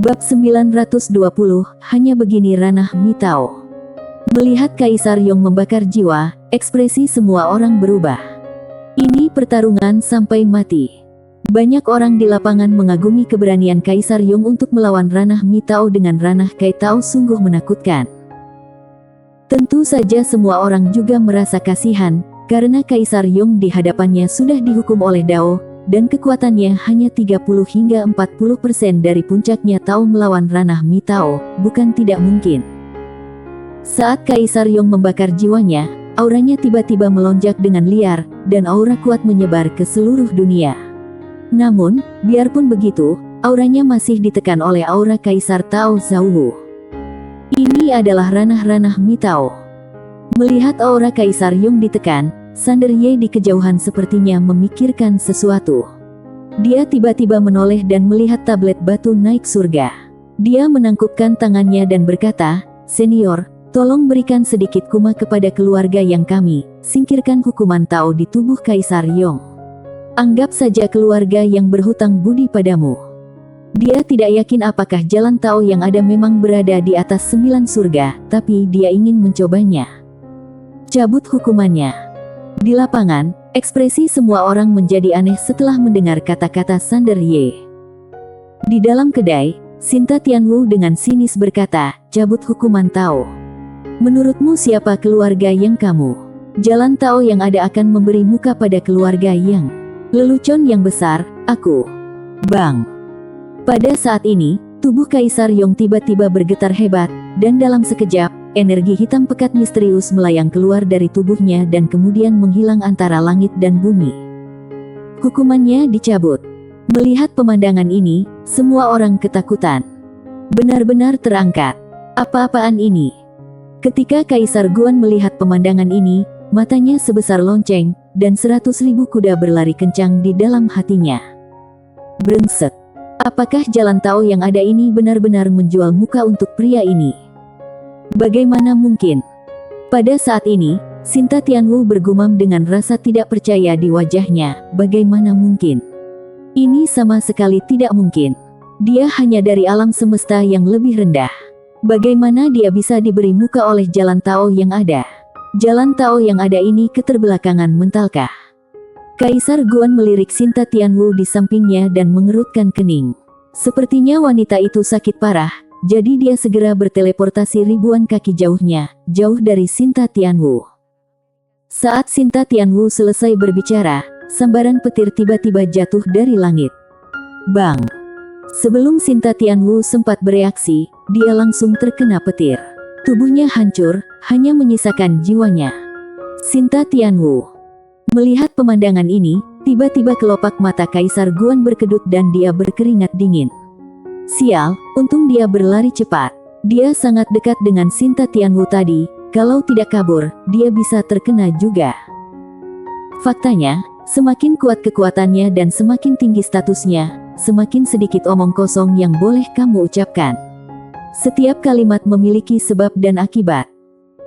Bab 920, hanya begini ranah Mitao. Melihat Kaisar Yong membakar jiwa, ekspresi semua orang berubah. Ini pertarungan sampai mati. Banyak orang di lapangan mengagumi keberanian Kaisar Yong untuk melawan ranah Mitao dengan ranah Kaitao sungguh menakutkan. Tentu saja semua orang juga merasa kasihan, karena Kaisar Yong di hadapannya sudah dihukum oleh Dao, dan kekuatannya hanya 30 hingga 40% dari puncaknya. Tao melawan ranah Mitao, bukan tidak mungkin. Saat Kaisar Yong membakar jiwanya, auranya tiba-tiba melonjak dengan liar, dan aura kuat menyebar ke seluruh dunia. Namun, biarpun begitu, auranya masih ditekan oleh aura Kaisar Tao Zhouwu. Ini adalah ranah-ranah Mitao. Melihat aura Kaisar Yong ditekan, Sander Ye di kejauhan sepertinya memikirkan sesuatu. Dia tiba-tiba menoleh dan melihat tablet batu naik surga. Dia menangkupkan tangannya dan berkata, "Senior, tolong berikan sedikit kuma kepada keluarga yang kami, singkirkan hukuman Tao di tubuh Kaisar Yong. Anggap saja keluarga yang berhutang budi padamu." Dia tidak yakin apakah jalan Tao yang ada memang berada di atas 9 surga, tapi dia ingin mencobanya. Cabut hukumannya. Di lapangan, ekspresi semua orang menjadi aneh setelah mendengar kata-kata Sander Ye. Di dalam kedai, Sinta Tianwu dengan sinis berkata, "Cabut hukuman Tao. Menurutmu siapa keluarga yang kamu? Jalan Tao yang ada akan memberi muka pada keluarga yang lelucon yang besar, aku." Bang! Pada saat ini, tubuh Kaisar Yong tiba-tiba bergetar hebat, dan dalam sekejap, energi hitam pekat misterius melayang keluar dari tubuhnya dan kemudian menghilang antara langit dan bumi. Hukumannya dicabut. Melihat pemandangan ini, semua orang ketakutan. Benar-benar terangkat. Apa-apaan ini? Ketika Kaisar Guan melihat pemandangan ini, matanya sebesar lonceng, dan 100.000 kuda berlari kencang di dalam hatinya. Brengsek. Apakah jalan Tao yang ada ini benar-benar menjual muka untuk pria ini? Bagaimana mungkin? Pada saat ini, Sinta Tianwu bergumam dengan rasa tidak percaya di wajahnya. Bagaimana mungkin? Ini sama sekali tidak mungkin. Dia hanya dari alam semesta yang lebih rendah. Bagaimana dia bisa diberi muka oleh jalan Tao yang ada? Jalan Tao yang ada ini keterbelakangan mentalkah? Kaisar Guan melirik Sinta Tianwu di sampingnya dan mengerutkan kening. Sepertinya wanita itu sakit parah, jadi dia segera berteleportasi ribuan kaki jauhnya, jauh dari Sinta Tianwu. Saat Sinta Tianwu selesai berbicara, sambaran petir tiba-tiba jatuh dari langit. Bang! Sebelum Sinta Tianwu sempat bereaksi, dia langsung terkena petir. Tubuhnya hancur, hanya menyisakan jiwanya. Sinta Tianwu melihat pemandangan ini, tiba-tiba kelopak mata Kaisar Guan berkedut dan dia berkeringat dingin. Sial, untung dia berlari cepat. Dia sangat dekat dengan Sinta Tianwu tadi, kalau tidak kabur, dia bisa terkena juga. Faktanya, semakin kuat kekuatannya dan semakin tinggi statusnya, semakin sedikit omong kosong yang boleh kamu ucapkan. Setiap kalimat memiliki sebab dan akibat.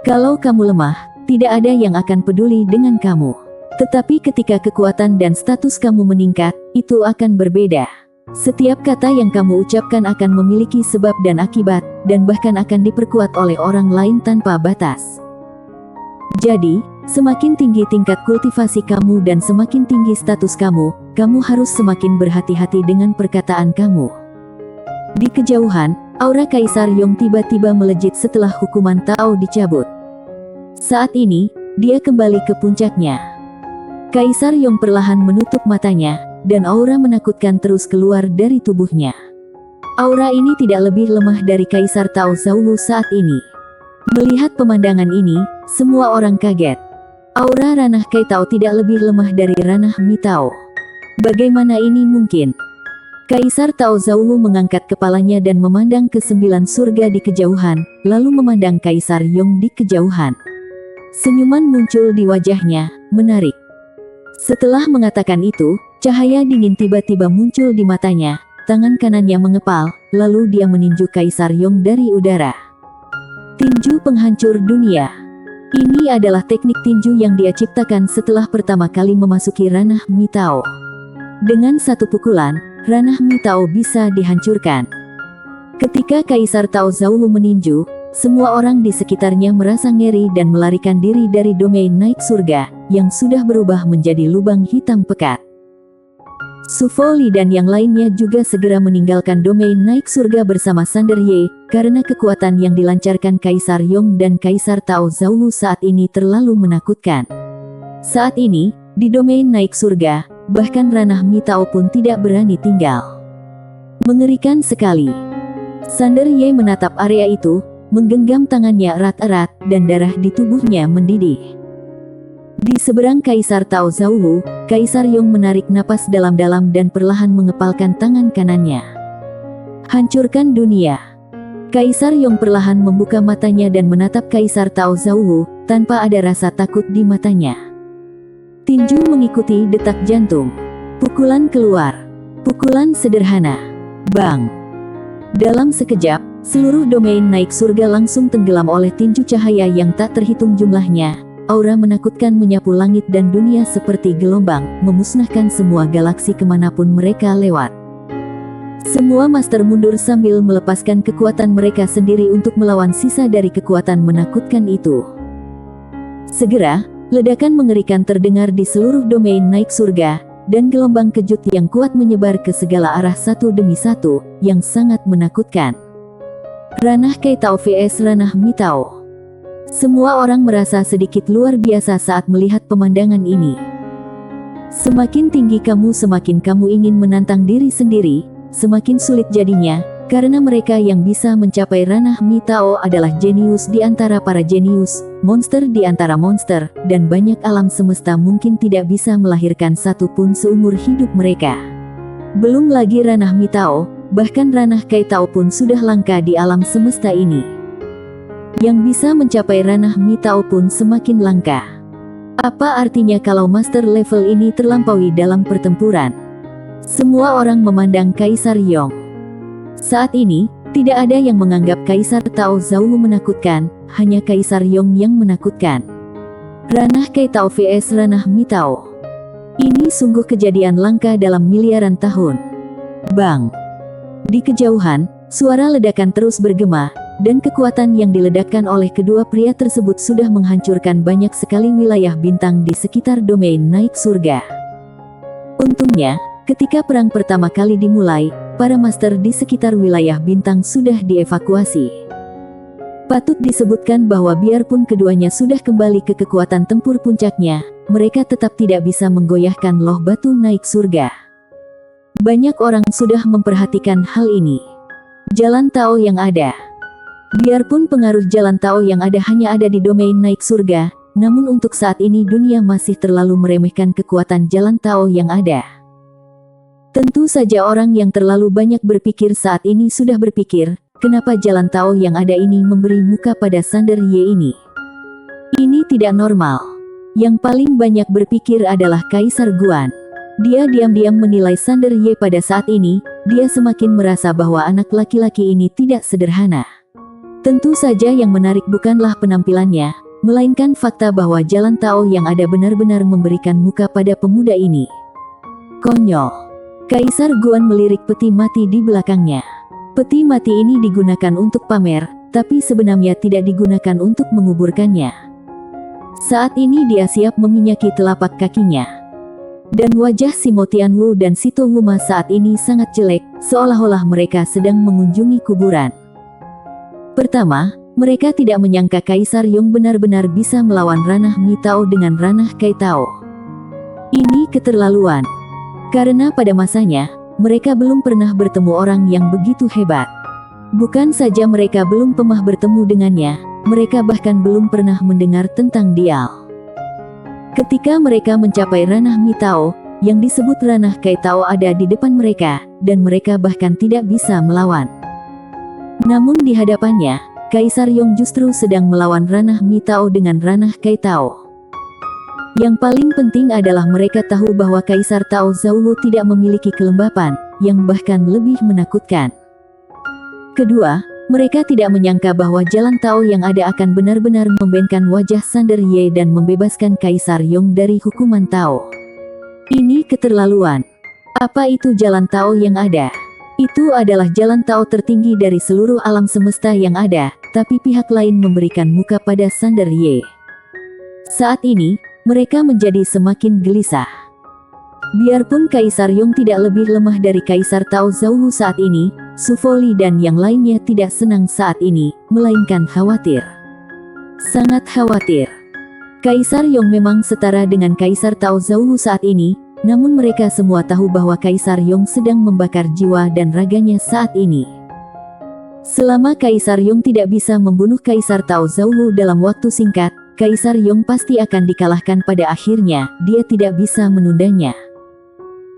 Kalau kamu lemah, tidak ada yang akan peduli dengan kamu. Tetapi ketika kekuatan dan status kamu meningkat, itu akan berbeda. Setiap kata yang kamu ucapkan akan memiliki sebab dan akibat, dan bahkan akan diperkuat oleh orang lain tanpa batas. Jadi, semakin tinggi tingkat kultivasi kamu dan semakin tinggi status kamu, kamu harus semakin berhati-hati dengan perkataan kamu. Di kejauhan, aura Kaisar Yong tiba-tiba melejit setelah hukuman Tao dicabut. Saat ini, dia kembali ke puncaknya. Kaisar Yong perlahan menutup matanya, dan aura menakutkan terus keluar dari tubuhnya. Aura ini tidak lebih lemah dari Kaisar Tao Zhouwu saat ini. Melihat pemandangan ini, semua orang kaget. Aura ranah Kaitao tidak lebih lemah dari ranah Mitao. Bagaimana ini mungkin? Kaisar Tao Zhouwu mengangkat kepalanya dan memandang ke 9 surga di kejauhan, lalu memandang Kaisar Yong di kejauhan. Senyuman muncul di wajahnya, menarik. Setelah mengatakan itu, cahaya dingin tiba-tiba muncul di matanya, tangan kanannya mengepal, lalu dia meninju Kaisar Yong dari udara. Tinju penghancur dunia. Ini adalah teknik tinju yang dia ciptakan setelah pertama kali memasuki ranah Mitao. Dengan satu pukulan, ranah Mitao bisa dihancurkan. Ketika Kaisar Tao Zhou meninju, semua orang di sekitarnya merasa ngeri dan melarikan diri dari domain naik surga, yang sudah berubah menjadi lubang hitam pekat. Su Foli dan yang lainnya juga segera meninggalkan domain naik surga bersama Sander Ye, karena kekuatan yang dilancarkan Kaisar Yong dan Kaisar Tao Zhou saat ini terlalu menakutkan. Saat ini, di domain naik surga, bahkan ranah Mi Tao pun tidak berani tinggal. Mengerikan sekali. Sander Ye menatap area itu, menggenggam tangannya erat-erat, dan darah di tubuhnya mendidih. Di seberang Kaisar Tao Zhou, Kaisar Yong menarik napas dalam-dalam dan perlahan mengepalkan tangan kanannya. Hancurkan dunia. Kaisar Yong perlahan membuka matanya dan menatap Kaisar Tao Zhou, tanpa ada rasa takut di matanya. Tinju mengikuti detak jantung. Pukulan keluar. Pukulan sederhana. Bang. Dalam sekejap, seluruh domain naik surga langsung tenggelam oleh tinju cahaya yang tak terhitung jumlahnya. Aura menakutkan menyapu langit dan dunia seperti gelombang, memusnahkan semua galaksi kemanapun mereka lewat. Semua master mundur sambil melepaskan kekuatan mereka sendiri untuk melawan sisa dari kekuatan menakutkan itu. Segera, ledakan mengerikan terdengar di seluruh domain naik surga, dan gelombang kejut yang kuat menyebar ke segala arah satu demi satu, yang sangat menakutkan. Ranah Kai Tao vs ranah Mi Tao. Semua orang merasa sedikit luar biasa saat melihat pemandangan ini. Semakin tinggi kamu semakin kamu ingin menantang diri sendiri, semakin sulit jadinya, karena mereka yang bisa mencapai ranah Mi Tao adalah jenius di antara para jenius, monster di antara monster, dan banyak alam semesta mungkin tidak bisa melahirkan satu pun seumur hidup mereka. Belum lagi ranah Mi Tao, bahkan ranah Kai Tao pun sudah langka di alam semesta ini. Yang bisa mencapai ranah Mi Tao pun semakin langka. Apa artinya kalau master level ini terlampaui dalam pertempuran? Semua orang memandang Kaisar Yong. Saat ini, tidak ada yang menganggap Kaisar Tao Zhou menakutkan, hanya Kaisar Yong yang menakutkan. Ranah Kai Tao vs ranah Mi Tao. Ini sungguh kejadian langka dalam miliaran tahun. Bang! Di kejauhan, suara ledakan terus bergema, dan kekuatan yang diledakkan oleh kedua pria tersebut sudah menghancurkan banyak sekali wilayah bintang di sekitar domain naik surga. Untungnya, ketika perang pertama kali dimulai, para master di sekitar wilayah bintang sudah dievakuasi. Patut disebutkan bahwa biarpun keduanya sudah kembali ke kekuatan tempur puncaknya, mereka tetap tidak bisa menggoyahkan loh batu naik surga. Banyak orang sudah memperhatikan hal ini. Jalan Tao yang ada. Biarpun pengaruh jalan Tao yang ada hanya ada di domain naik surga, namun untuk saat ini dunia masih terlalu meremehkan kekuatan jalan Tao yang ada. Tentu saja orang yang terlalu banyak berpikir saat ini sudah berpikir, kenapa jalan Tao yang ada ini memberi muka pada Sander Ye ini. Ini tidak normal. Yang paling banyak berpikir adalah Kaisar Guan. Dia diam-diam menilai Sander Ye pada saat ini, dia semakin merasa bahwa anak laki-laki ini tidak sederhana. Tentu saja yang menarik bukanlah penampilannya, melainkan fakta bahwa jalan Tao yang ada benar-benar memberikan muka pada pemuda ini. Konyol. Kaisar Guan melirik peti mati di belakangnya. Peti mati ini digunakan untuk pamer, tapi sebenarnya tidak digunakan untuk menguburkannya. Saat ini dia siap meminyaki telapak kakinya. Dan wajah si Mo Tianwu dan si To Wuma saat ini sangat jelek, seolah-olah mereka sedang mengunjungi kuburan. Pertama, mereka tidak menyangka Kaisar Yong benar-benar bisa melawan ranah Mi Tao dengan ranah Kai Tao. Ini keterlaluan. Karena pada masanya, mereka belum pernah bertemu orang yang begitu hebat. Bukan saja mereka belum pernah bertemu dengannya, mereka bahkan belum pernah mendengar tentang dia. Ketika mereka mencapai ranah Mi Tao, yang disebut ranah Kai Tao ada di depan mereka, dan mereka bahkan tidak bisa melawan. Namun di hadapannya, Kaisar Yong justru sedang melawan ranah Mi Tao dengan ranah Kai Tao. Yang paling penting adalah mereka tahu bahwa Kaisar Tao Zhou tidak memiliki kelembapan, yang bahkan lebih menakutkan. Kedua, mereka tidak menyangka bahwa jalan Tao yang ada akan benar-benar membentengi wajah Sander Ye dan membebaskan Kaisar Yong dari hukuman Tao. Ini keterlaluan. Apa itu jalan Tao yang ada? Itu adalah jalan Tao tertinggi dari seluruh alam semesta yang ada, tapi pihak lain memberikan muka pada Sander Ye. Saat ini, mereka menjadi semakin gelisah. Biarpun Kaisar Yong tidak lebih lemah dari Kaisar Tao Zhouwu saat ini, Su Foli dan yang lainnya tidak senang saat ini, melainkan khawatir. Sangat khawatir. Kaisar Yong memang setara dengan Kaisar Tao Zhouwu saat ini, namun mereka semua tahu bahwa Kaisar Yong sedang membakar jiwa dan raganya saat ini. Selama Kaisar Yong tidak bisa membunuh Kaisar Tao Zhouwu dalam waktu singkat, Kaisar Yong pasti akan dikalahkan pada akhirnya, dia tidak bisa menundanya.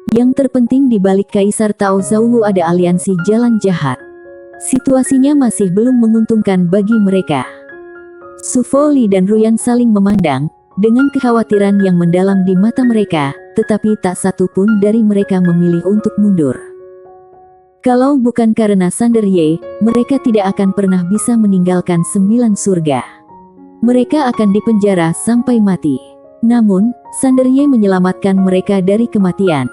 Yang terpenting di balik Kaisar Tao Zhouwu ada aliansi jalan jahat. Situasinya masih belum menguntungkan bagi mereka. Su Foli dan Ruyan saling memandang, dengan kekhawatiran yang mendalam di mata mereka, tetapi tak satu pun dari mereka memilih untuk mundur. Kalau bukan karena Sander Ye, mereka tidak akan pernah bisa meninggalkan 9 surga. Mereka akan dipenjara sampai mati. Namun, Sander Ye menyelamatkan mereka dari kematian.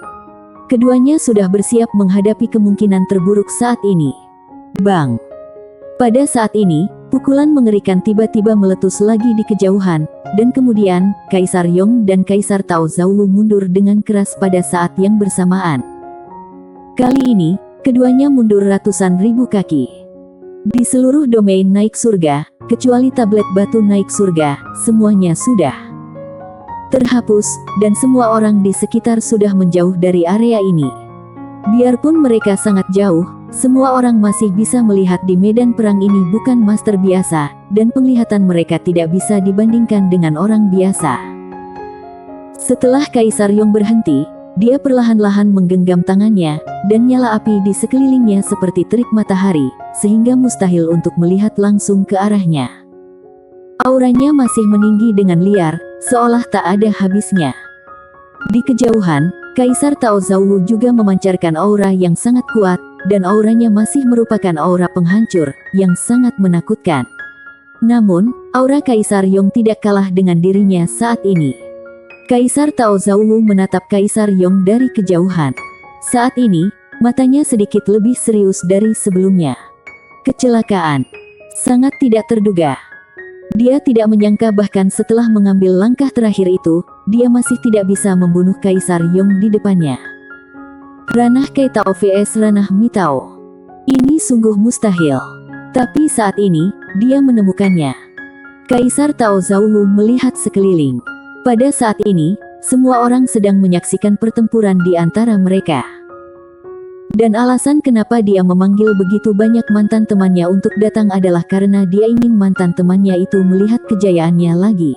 Keduanya sudah bersiap menghadapi kemungkinan terburuk saat ini. Bang! Pada saat ini, pukulan mengerikan tiba-tiba meletus lagi di kejauhan, dan kemudian, Kaisar Yong dan Kaisar Tao Zhouwu mundur dengan keras pada saat yang bersamaan. Kali ini, keduanya mundur ratusan ribu kaki. Di seluruh domain naik surga, kecuali tablet batu naik surga, semuanya sudah terhapus, dan semua orang di sekitar sudah menjauh dari area ini. Biarpun mereka sangat jauh, semua orang masih bisa melihat di medan perang ini bukan master biasa, dan penglihatan mereka tidak bisa dibandingkan dengan orang biasa. Setelah Kaisar Yong berhenti, dia perlahan-lahan menggenggam tangannya, dan nyala api di sekelilingnya seperti terik matahari, sehingga mustahil untuk melihat langsung ke arahnya. Auranya masih meninggi dengan liar, seolah tak ada habisnya. Di kejauhan, Kaisar Tao Zhouwu juga memancarkan aura yang sangat kuat, dan auranya masih merupakan aura penghancur, yang sangat menakutkan. Namun, aura Kaisar Yong tidak kalah dengan dirinya saat ini. Kaisar Tao Zhouwu menatap Kaisar Yong dari kejauhan. Saat ini, matanya sedikit lebih serius dari sebelumnya. Kecelakaan. Sangat tidak terduga. Dia tidak menyangka bahkan setelah mengambil langkah terakhir itu, dia masih tidak bisa membunuh Kaisar Yong di depannya. Ranah Keitao vs Ranah Mitao. Ini sungguh mustahil. Tapi saat ini, dia menemukannya. Kaisar Tao Zhouwu melihat sekeliling. Pada saat ini, semua orang sedang menyaksikan pertempuran di antara mereka. Dan alasan kenapa dia memanggil begitu banyak mantan temannya untuk datang adalah karena dia ingin mantan temannya itu melihat kejayaannya lagi.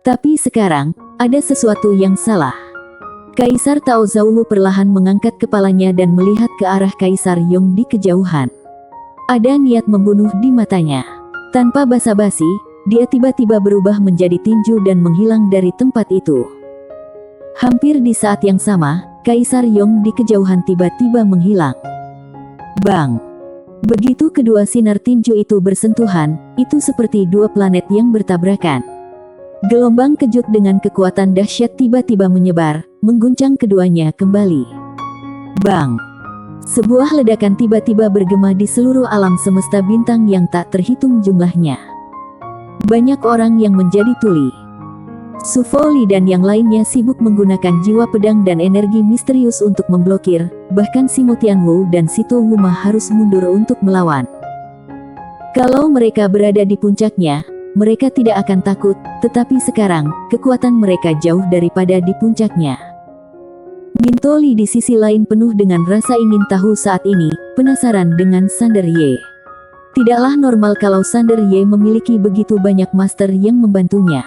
Tapi sekarang, ada sesuatu yang salah. Kaisar Tao Zhouwu perlahan mengangkat kepalanya dan melihat ke arah Kaisar Yong di kejauhan. Ada niat membunuh di matanya. Tanpa basa-basi, dia tiba-tiba berubah menjadi tinju dan menghilang dari tempat itu. Hampir di saat yang sama, Kaisar Yong di kejauhan tiba-tiba menghilang. Bang! Begitu kedua sinar tinju itu bersentuhan, itu seperti dua planet yang bertabrakan. Gelombang kejut dengan kekuatan dahsyat tiba-tiba menyebar, mengguncang keduanya kembali. Bang! Sebuah ledakan tiba-tiba bergema di seluruh alam semesta bintang yang tak terhitung jumlahnya. Banyak orang yang menjadi tuli. Su Foli dan yang lainnya sibuk menggunakan jiwa pedang dan energi misterius untuk memblokir, bahkan si Mo Tianwu dan si To Wuma harus mundur untuk melawan. Kalau mereka berada di puncaknya, mereka tidak akan takut, tetapi sekarang, kekuatan mereka jauh daripada di puncaknya. Minto Li di sisi lain penuh dengan rasa ingin tahu saat ini, penasaran dengan Sander Ye. Tidaklah normal kalau Sander Ye memiliki begitu banyak master yang membantunya.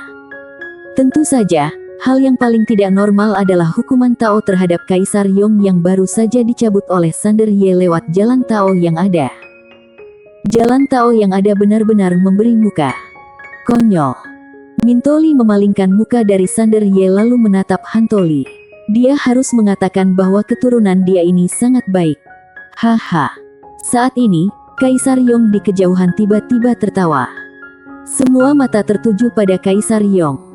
Tentu saja, hal yang paling tidak normal adalah hukuman Tao terhadap Kaisar Yong yang baru saja dicabut oleh Sander Ye lewat jalan Tao yang ada. Jalan Tao yang ada benar-benar memberi muka. Konyol. Minto Li memalingkan muka dari Sander Ye lalu menatap Hanto Li. Dia harus mengatakan bahwa keturunan dia ini sangat baik. Haha. Saat ini, Kaisar Yong di kejauhan tiba-tiba tertawa. Semua mata tertuju pada Kaisar Yong.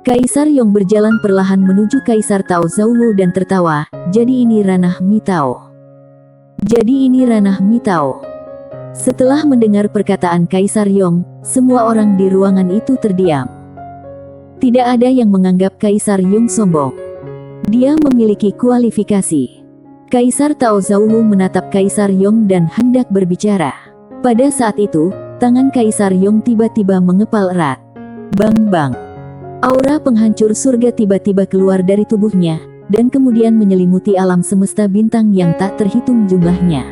Kaisar Yong berjalan perlahan menuju Kaisar Tao Zhouwu dan tertawa, jadi ini ranah Mitao. Jadi ini ranah Mitao. Setelah mendengar perkataan Kaisar Yong, semua orang di ruangan itu terdiam. Tidak ada yang menganggap Kaisar Yong sombong. Dia memiliki kualifikasi. Kaisar Tao Zhouwu menatap Kaisar Yong dan hendak berbicara. Pada saat itu, tangan Kaisar Yong tiba-tiba mengepal erat. Bang-bang. Aura penghancur surga tiba-tiba keluar dari tubuhnya, dan kemudian menyelimuti alam semesta bintang yang tak terhitung jumlahnya.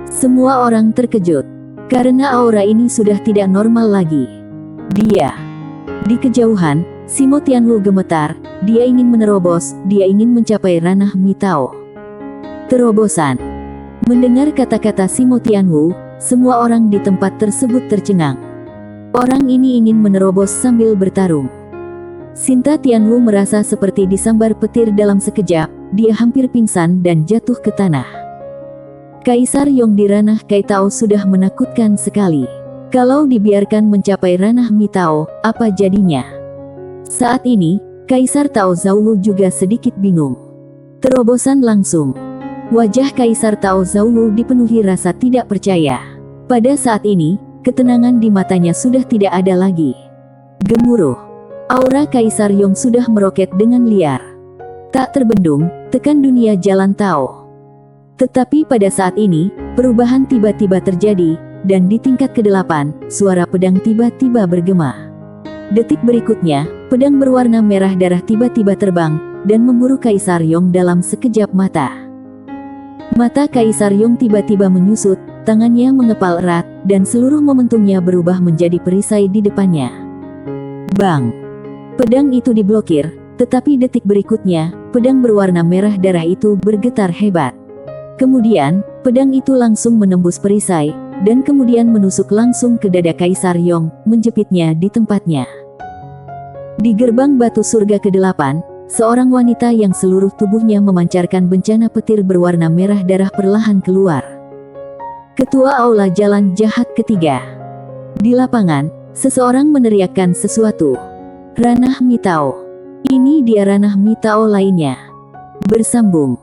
Semua orang terkejut, karena aura ini sudah tidak normal lagi. Di kejauhan, Simo Tianwu gemetar, dia ingin menerobos, dia ingin mencapai ranah Mitao. Terobosan. Mendengar kata-kata Simo Tianwu, semua orang di tempat tersebut tercengang. Orang ini ingin menerobos sambil bertarung. Sinta Tianwu merasa seperti disambar petir dalam sekejap, dia hampir pingsan dan jatuh ke tanah. Kaisar Yong di ranah Kaitao sudah menakutkan sekali. Kalau dibiarkan mencapai ranah Mitao, apa jadinya? Saat ini, Kaisar Tao Zhouwu juga sedikit bingung. Terobosan langsung. Wajah Kaisar Tao Zhouwu dipenuhi rasa tidak percaya. Pada saat ini, ketenangan di matanya sudah tidak ada lagi. Gemuruh. Aura Kaisar Yong sudah meroket dengan liar. Tak terbendung, tekan dunia jalan Tao. Tetapi pada saat ini, perubahan tiba-tiba terjadi, dan di tingkat ke-8, suara pedang tiba-tiba bergema. Detik berikutnya, pedang berwarna merah darah tiba-tiba terbang, dan memburu Kaisar Yong dalam sekejap mata. Mata Kaisar Yong tiba-tiba menyusut, tangannya mengepal erat, dan seluruh momentumnya berubah menjadi perisai di depannya. Bang! Pedang itu diblokir, tetapi detik berikutnya, pedang berwarna merah darah itu bergetar hebat. Kemudian, pedang itu langsung menembus perisai, dan kemudian menusuk langsung ke dada Kaisar Yong, menjepitnya di tempatnya. Di gerbang batu surga ke-8, seorang wanita yang seluruh tubuhnya memancarkan bencana petir berwarna merah darah perlahan keluar. Ketua Aula Jalan Jahat ketiga. Di lapangan, seseorang meneriakkan sesuatu. Ranah Mitao. Ini dia ranah Mitao lainnya. Bersambung.